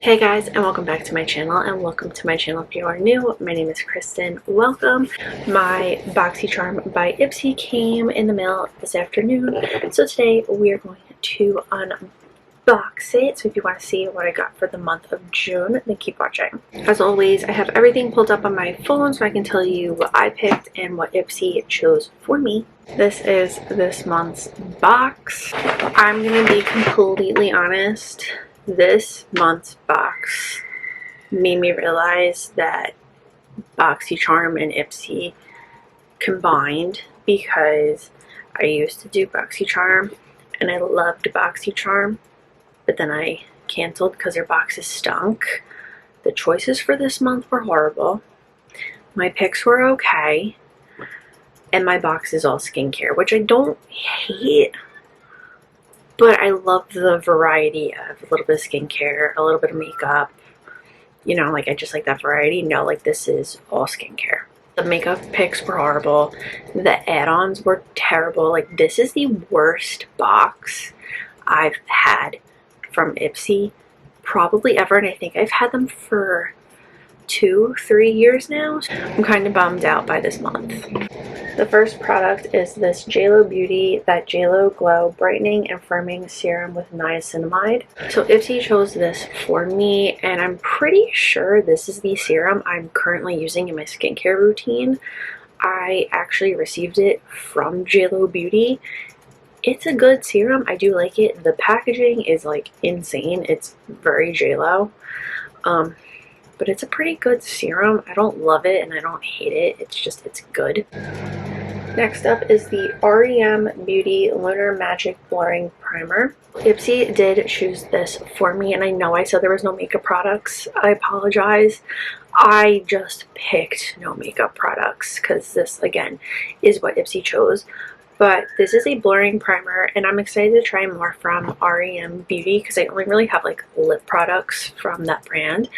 Hey guys, and welcome back to my channel, and welcome to my channel if you are new. My name is Kristen. Welcome. My Boxycharm by Ipsy came in the mail this afternoon, so today we are going to unbox it. So if you want to see what I got for the month of June, then keep watching. As always, I have everything pulled up on my phone so I can tell you what I picked and what Ipsy chose for me. This is this month's box. I'm gonna be completely honest. This month's box made me realize that Boxycharm and Ipsy combined, because I used to do Boxycharm and I loved Boxycharm, but then I canceled because their boxes stunk. The choices for this month were horrible. My picks were okay, and my box is all skincare, which I don't hate. But I love the variety of a little bit of skincare, a little bit of makeup. You know, like I just like that variety. No, like this is all skincare. The makeup picks were horrible. The add-ons were terrible. Like this is the worst box I've had from Ipsy probably ever. And I think I've had them for 2-3 years now. I'm kind of bummed out by this month. The first product is this JLo Beauty, that JLo Glow Brightening and Firming Serum with Niacinamide. So Ipsy chose this for me, and I'm pretty sure this is the serum I'm currently using in my skincare routine. I actually received it from JLo Beauty. It's a good serum. I do like it. The packaging is like insane. It's very JLo. But it's a pretty good serum. I don't love it and I don't hate it. It's good. Next up is the REM Beauty Lunar Magic Blurring Primer. Ipsy did choose this for me, and I know I said there was no makeup products. I apologize. I just picked no makeup products because this, again, is what Ipsy chose. But this is a blurring primer, and I'm excited to try more from REM Beauty because I only really have like lip products from that brand.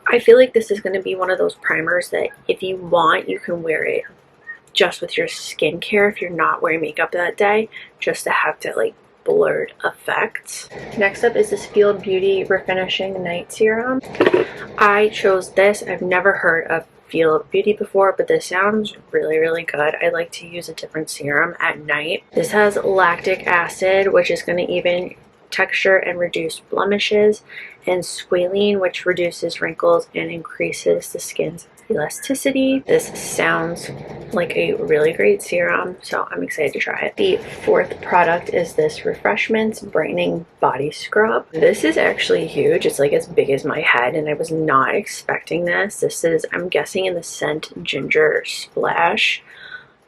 I feel like this is going to be one of those primers that if you want, you can wear it just with your skincare if you're not wearing makeup that day, just to have that like blurred effect. Next up is this Feel Beauty Refinishing Night Serum. I chose this. I've never heard of Feel Beauty before, but this sounds really good. I like to use a different serum at night. This has lactic acid, which is going to even texture and reduce blemishes, and squalene, which reduces wrinkles and increases the skin's elasticity. This sounds like a really great serum, so I'm excited to try it. The fourth product is this Refreshments Brightening Body Scrub. This is actually huge. It's like as big as my head, and I was not expecting this. This is, I'm guessing, in the scent Ginger Splash.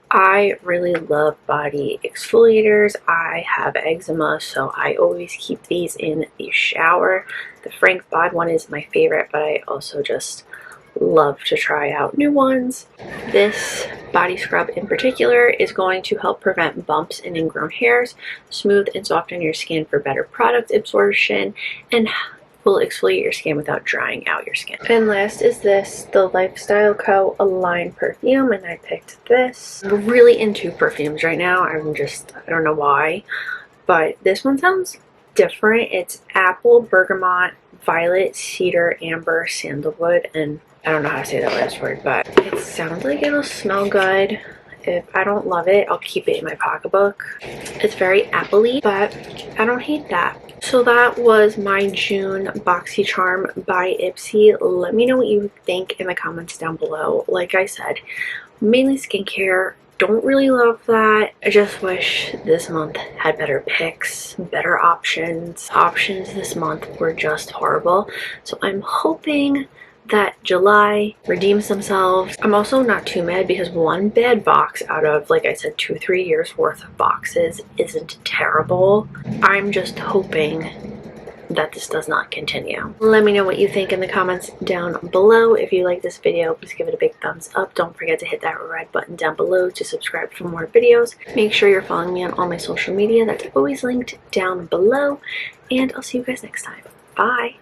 I really love body exfoliators. I have eczema, so I always keep these in the shower. The Frank Bod one is my favorite, but I also just love to try out new ones. This body scrub in particular is going to help prevent bumps and ingrown hairs, smooth and soften your skin for better product absorption, and will exfoliate your skin without drying out your skin. And last is this, the Lifestyle Co. Align perfume, and I picked this. I'm really into perfumes right now. I don't know why, but this one sounds different. It's apple, bergamot, violet, cedar, amber, sandalwood, and I don't know how to say that last word, but it sounds like it'll smell good. If I don't love it, I'll keep it in my pocketbook. It's very apple-y, but I don't hate that. So that was my June Boxycharm by Ipsy. Let me know what you think in the comments down below. Like I said, mainly skincare. Don't really love that. I just wish this month had better picks, better options. Options this month were just horrible. So I'm hoping that July redeems themselves. I'm also not too mad because one bad box out of, like I said, 2-3 years worth of boxes isn't terrible. I'm just hoping that this does not continue. Let me know what you think in the comments down below. If you like this video, please give it a big thumbs up. Don't forget to hit that red button down below to subscribe for more videos. Make sure you're following me on all my social media. That's always linked down below. And I'll see you guys next time. Bye!